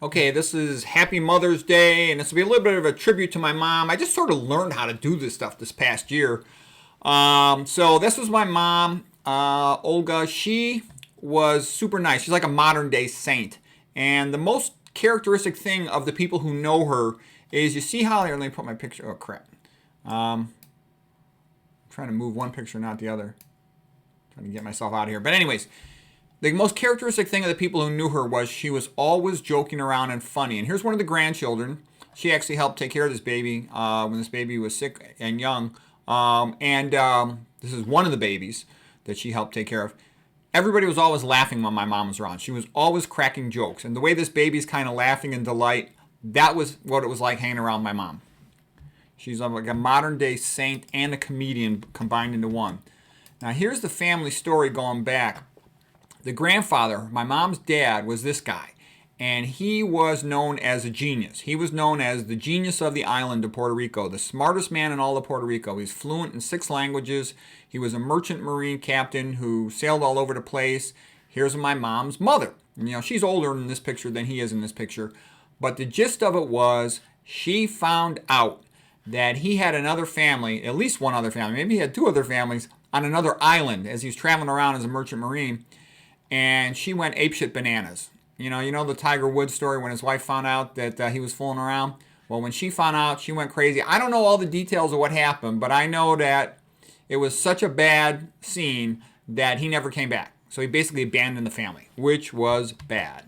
Okay, this is Happy Mother's Day, and this will be a little bit of a tribute to my mom. I just sort of learned how to do this stuff this past year. So this was my mom, Olga. She was super nice. She's like a modern day saint. And the most characteristic thing of the people who know her is you see how, here, let me put my picture, oh crap. I'm trying to move one picture, not the other. Trying to get myself out of here. But anyways, the most characteristic thing of the people who knew her was she was always joking around and funny. And here's one of the grandchildren. She actually helped take care of this baby when this baby was sick and young. This is one of the babies that she helped take care of. Everybody was always laughing when my mom was around. She was always cracking jokes. And the way this baby's kind of laughing in delight, that was what it was like hanging around my mom. She's like a modern day saint and a comedian combined into one. Now here's the family story going back. The grandfather, my mom's dad, was this guy. And he was known as a genius. He was known as the genius of the island of Puerto Rico, the smartest man in all of Puerto Rico. He's fluent in 6 languages. He was a merchant marine captain who sailed all over the place. Here's my mom's mother. And, you know, she's older in this picture than he is in this picture. But the gist of it was she found out that he had another family, at least one other family, maybe he had 2 other families, on another island as he was traveling around as a merchant marine. And she went apeshit bananas. You know the Tiger Woods story when his wife found out that he was fooling around? Well, when she found out, she went crazy. I don't know all the details of what happened, but I know that it was such a bad scene that he never came back. So he basically abandoned the family, which was bad.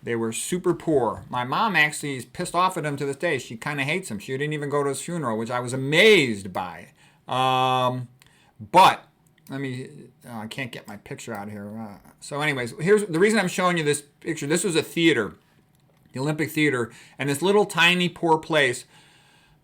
They were super poor. My mom actually is pissed off at him to this day. She kind of hates him. She didn't even go to his funeral, which I was amazed by. But let me, I can't get my picture out of here. So anyways, here's the reason I'm showing you this picture. This was a theater, the Olympic Theater, and this little tiny poor place.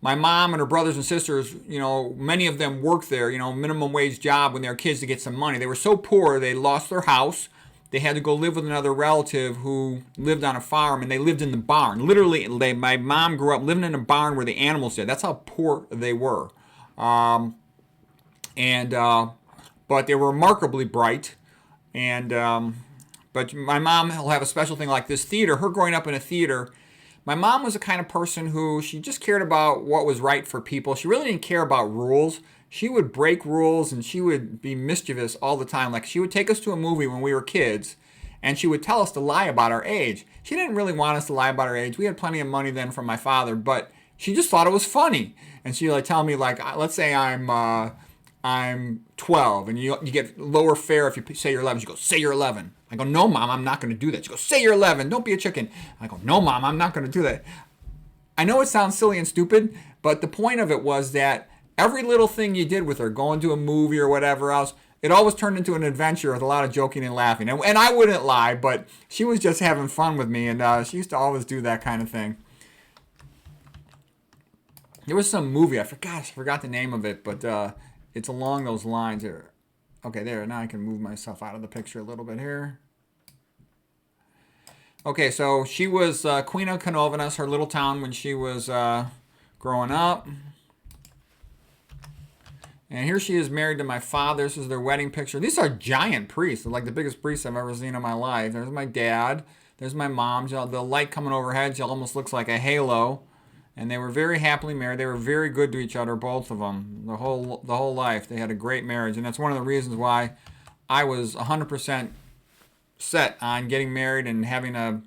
My mom and her brothers and sisters, many of them worked there, minimum wage job when they were kids to get some money. They were so poor, they lost their house. They had to go live with another relative who lived on a farm, and they lived in the barn. Literally, my mom grew up living in a barn where the animals did. That's how poor they were. But they were remarkably bright. But my mom will have a special thing like this theater. Her growing up in a theater, my mom was the kind of person who she just cared about what was right for people. She really didn't care about rules. She would break rules and she would be mischievous all the time. Like she would take us to a movie when we were kids and she would tell us to lie about our age. She didn't really want us to lie about our age. We had plenty of money then from my father, but she just thought it was funny. And she would tell me, like, let's say I'm 12 and you get lower fare if you say you're 11. She goes, say you're 11. I go, no, Mom, I'm not going to do that. She goes, say you're 11. Don't be a chicken. I go, no, Mom, I'm not going to do that. I know it sounds silly and stupid, but the point of it was that every little thing you did with her, going to a movie or whatever else, it always turned into an adventure with a lot of joking and laughing. And I wouldn't lie, but she was just having fun with me, and she used to always do that kind of thing. There was some movie, I forgot the name of it, but it's along those lines here. Okay, there. Now I can move myself out of the picture a little bit here. Okay, so she was Queen of Canovanas, her little town when she was growing up. And here she is married to my father. This is their wedding picture. These are giant priests. They're like the biggest priests I've ever seen in my life. There's my dad. There's my mom. The light coming overhead, she almost looks like a halo. And they were very happily married. They were very good to each other, both of them, the whole life. They had a great marriage, and that's one of the reasons why I was 100% set on getting married and having a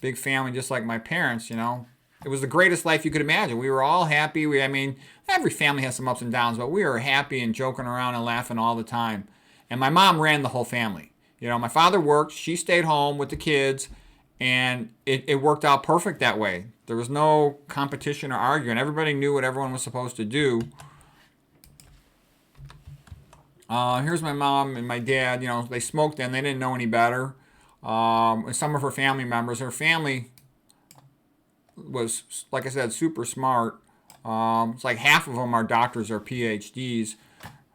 big family, just like my parents. It was the greatest life you could imagine. We were all happy. Every family has some ups and downs, but we were happy and joking around and laughing all the time. And my mom ran the whole family. My father worked. She stayed home with the kids. And it worked out perfect that way. There was no competition or arguing. Everybody knew what everyone was supposed to do. Here's my mom and my dad. They smoked then. They didn't know any better. And some of her family members. Her family was, like I said, super smart. It's like half of them are doctors or PhDs.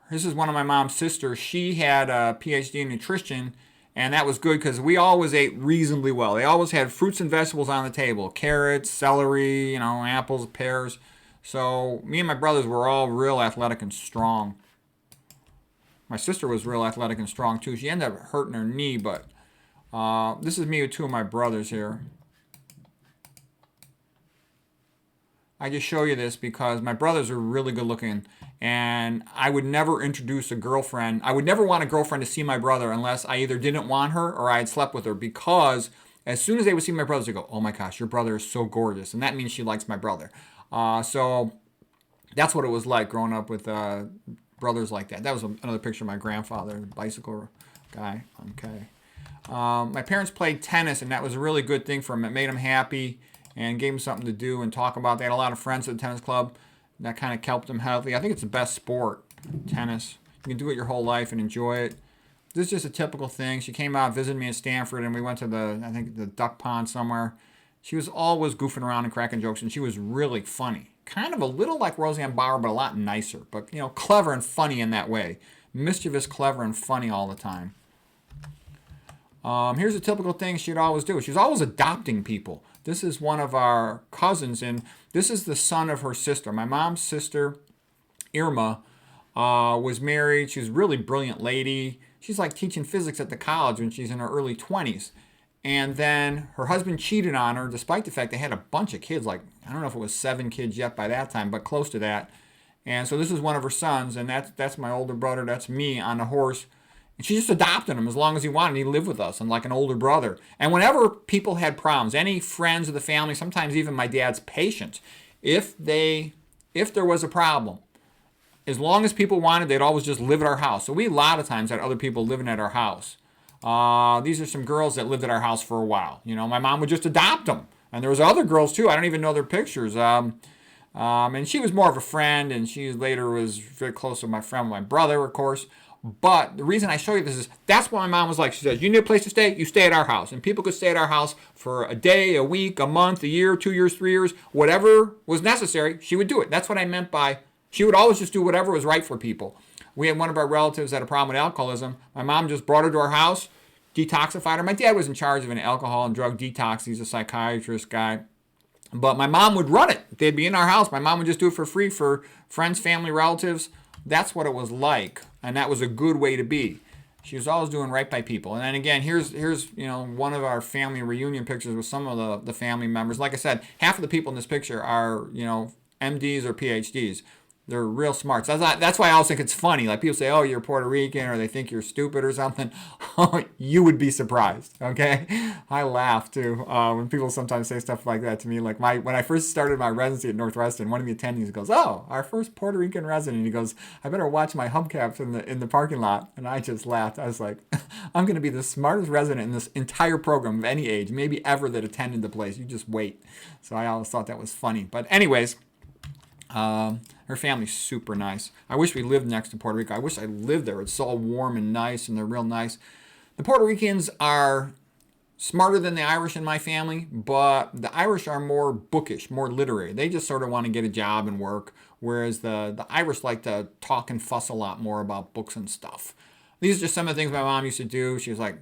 This is one of my mom's sisters. She had a PhD in nutrition. And that was good because we always ate reasonably well. They always had fruits and vegetables on the table. Carrots, celery, apples, pears. So me and my brothers were all real athletic and strong. My sister was real athletic and strong too. She ended up hurting her knee, but this is me with 2 of my brothers here. I just show you this because my brothers are really good looking, and I would never introduce a girlfriend. I would never want a girlfriend to see my brother unless I either didn't want her or I had slept with her, because as soon as they would see my brothers, they go, "Oh my gosh, your brother is so gorgeous," and that means she likes my brother. So that's what it was like growing up with brothers like that. That was another picture of my grandfather, the bicycle guy. Okay. My parents played tennis, and that was a really good thing for them. It made them happy and gave them something to do and talk about. They had a lot of friends at the tennis club. That kind of kept them healthy. I think it's the best sport, tennis. You can do it your whole life and enjoy it. This is just a typical thing. She came out, visited me in Stanford, and we went to the duck pond somewhere. She was always goofing around and cracking jokes, and she was really funny. Kind of a little like Roseanne Barr, but a lot nicer. But, clever and funny in that way. Mischievous, clever, and funny all the time. Here's a typical thing she'd always do. She was always adopting people. This is one of our cousins, and this is the son of her sister. My mom's sister, Irma, was married. She was a really brilliant lady. She's like teaching physics at the college when she's in her early 20s. And then her husband cheated on her, despite the fact they had a bunch of kids. Like, I don't know if it was 7 kids yet by that time, but close to that. And so this is one of her sons, and that's my older brother. That's me on the horse. And she just adopted him as long as he wanted. He lived with us and like an older brother. And whenever people had problems, any friends of the family, sometimes even my dad's patients, if there was a problem, as long as people wanted, they'd always just live at our house. So we a lot of times had other people living at our house. These are some girls that lived at our house for a while. My mom would just adopt them. And there was other girls too. I don't even know their pictures. And she was more of a friend, and she later was very close to my friend, my brother, of course. But the reason I show you this is that's what my mom was like. She says, you need a place to stay, you stay at our house. And people could stay at our house for a day, a week, a month, a year, 2 years, 3 years, whatever was necessary, she would do it. That's what I meant by she would always just do whatever was right for people. We had one of our relatives that had a problem with alcoholism. My mom just brought her to our house, detoxified her. My dad was in charge of an alcohol and drug detox. He's a psychiatrist guy. But my mom would run it. They'd be in our house. My mom would just do it for free for friends, family, relatives. That's what it was like. And that was a good way to be. She was always doing right by people. And then again, here's one of our family reunion pictures with some of the family members. Like I said, half of the people in this picture are, MDs or PhDs. They're real smart. So that's why I always think it's funny. Like people say, oh, you're Puerto Rican, or they think you're stupid or something. You would be surprised, okay? I laugh too when people sometimes say stuff like that to me. Like when I first started my residency at Northwestern, one of the attendings goes, oh, our first Puerto Rican resident. He goes, I better watch my hubcaps in the parking lot. And I just laughed. I was like, I'm going to be the smartest resident in this entire program of any age, maybe ever, that attended the place. You just wait. So I always thought that was funny. But anyways, her family's super nice. I wish we lived next to Puerto Rico. I wish I lived there. It's all warm and nice, and they're real nice. The Puerto Ricans are smarter than the Irish in my family, but the Irish are more bookish, more literary. They just sort of want to get a job and work, whereas the Irish like to talk and fuss a lot more about books and stuff. These are just some of the things my mom used to do. She was like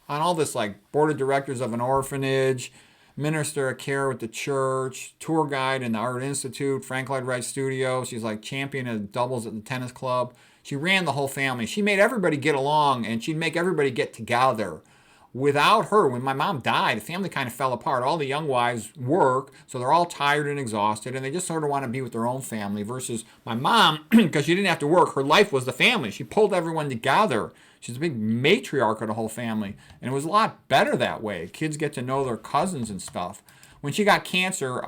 on all this, like board of directors of an orphanage, minister of care with the church, tour guide in the Art Institute, Frank Lloyd Wright Studio. She's like champion of doubles at the tennis club. She ran the whole family. She made everybody get along, and she'd make everybody get together. Without her, when my mom died, the family kind of fell apart. All the young wives work, so they're all tired and exhausted, and they just sort of want to be with their own family. Versus my mom, because she didn't have to work, her life was the family. She pulled everyone together. She's a big matriarch of the whole family. And it was a lot better that way. Kids get to know their cousins and stuff. When she got cancer,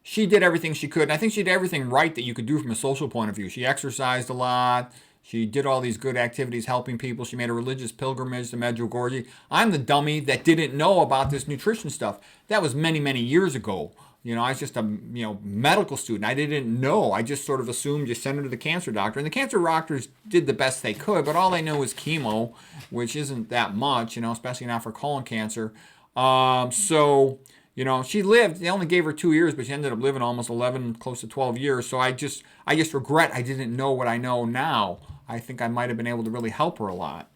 she did everything she could. And I think she did everything right that you could do from a social point of view. She exercised a lot. She did all these good activities helping people. She made a religious pilgrimage to Medjugorje. I'm the dummy that didn't know about this nutrition stuff. That was many, many years ago. I was just a medical student. I didn't know. I just sort of assumed you send her to the cancer doctor. And the cancer doctors did the best they could, but all they knew was chemo, which isn't that much, especially not for colon cancer. She lived. They only gave her 2 years, but she ended up living almost 11, close to 12 years. So I just regret I didn't know what I know now. I think I might have been able to really help her a lot.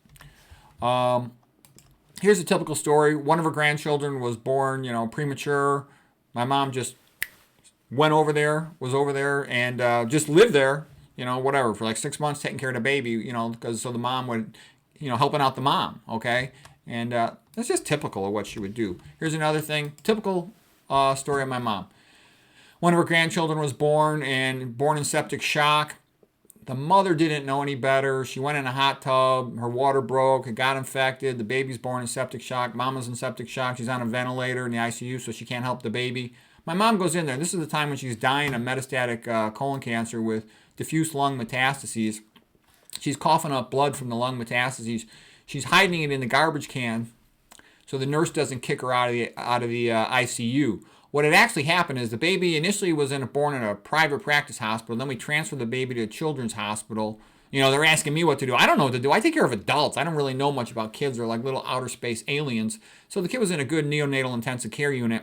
Here's a typical story. One of her grandchildren was born, premature. My mom just was over there, and just lived there, for like 6 months, taking care of the baby, so the mom would, helping out the mom, okay? And that's just typical of what she would do. Here's another thing, typical story of my mom. One of her grandchildren was born in septic shock. The mother didn't know any better. She went in a hot tub. Her water broke. It got infected. The baby's born in septic shock. Mama's in septic shock. She's on a ventilator in the ICU, so she can't help the baby. My mom goes in there. This is the time when she's dying of metastatic colon cancer with diffuse lung metastases. She's coughing up blood from the lung metastases. She's hiding it in the garbage can so the nurse doesn't kick her out of the ICU. What had actually happened is the baby initially was born in a private practice hospital. Then we transferred the baby to a children's hospital. They're asking me what to do. I don't know what to do. I take care of adults. I don't really know much about kids. They're like little outer space aliens. So the kid was in a good neonatal intensive care unit.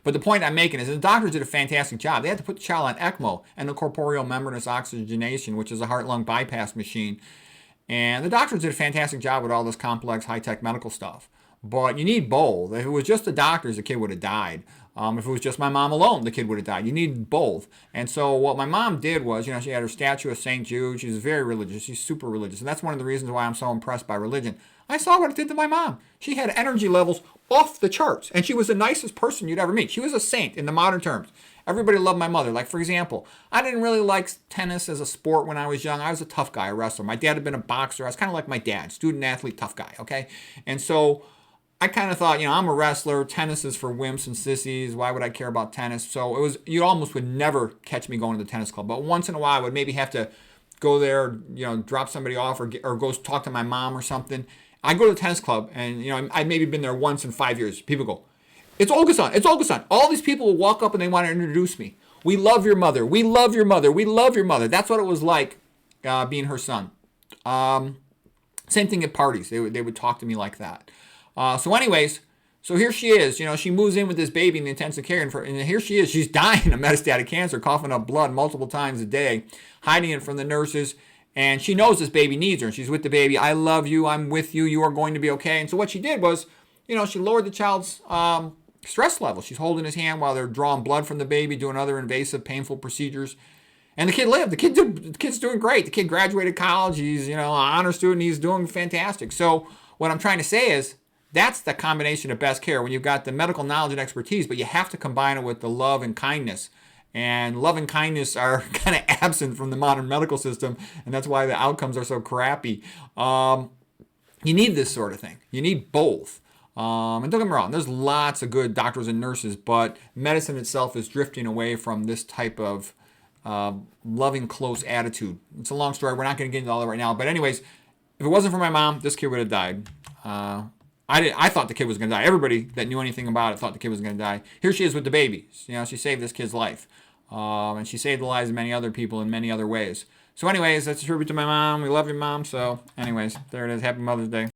But the point I'm making is the doctors did a fantastic job. They had to put the child on ECMO, endocorporeal membranous oxygenation, which is a heart-lung bypass machine. And the doctors did a fantastic job with all this complex, high-tech medical stuff. But you need both. If it was just the doctors, the kid would have died. If it was just my mom alone, the kid would have died. You need both. And so what my mom did was, she had her statue of St. Jude. She's very religious. She's super religious. And that's one of the reasons why I'm so impressed by religion. I saw what it did to my mom. She had energy levels off the charts. And she was the nicest person you'd ever meet. She was a saint in the modern terms. Everybody loved my mother. Like, for example, I didn't really like tennis as a sport when I was young. I was a tough guy, a wrestler. My dad had been a boxer. I was kind of like my dad, student athlete, tough guy, okay? And so I kind of thought, I'm a wrestler. Tennis is for wimps and sissies. Why would I care about tennis? So you almost would never catch me going to the tennis club. But once in a while, I would maybe have to go there, drop somebody off or go talk to my mom or something. I go to the tennis club and, I've maybe been there once in 5 years. People go, it's Olga's son. It's Olga's son. All these people will walk up and they want to introduce me. We love your mother. We love your mother. We love your mother. That's what it was like being her son. Same thing at parties. They would talk to me like that. So here she is. She moves in with this baby in the intensive care, and here she is. She's dying of metastatic cancer, coughing up blood multiple times a day, hiding it from the nurses. And she knows this baby needs her. And she's with the baby. I love you. I'm with you. You are going to be okay. And so what she did was, she lowered the child's stress level. She's holding his hand while they're drawing blood from the baby, doing other invasive, painful procedures. And the kid lived. The kid's doing great. The kid graduated college. He's, an honor student. He's doing fantastic. So what I'm trying to say is, that's the combination of best care when you've got the medical knowledge and expertise, but you have to combine it with the love and kindness. And love and kindness are kind of absent from the modern medical system, and that's why the outcomes are so crappy. You need this sort of thing. You need both. And don't get me wrong, there's lots of good doctors and nurses, but medicine itself is drifting away from this type of loving, close attitude. It's a long story. We're not going to get into all that right now. But anyways, if it wasn't for my mom, this kid would have died. I thought the kid was going to die. Everybody that knew anything about it thought the kid was going to die. Here she is with the baby. She saved this kid's life. And she saved the lives of many other people in many other ways. So anyways, that's a tribute to my mom. We love your mom. So anyways, there it is. Happy Mother's Day.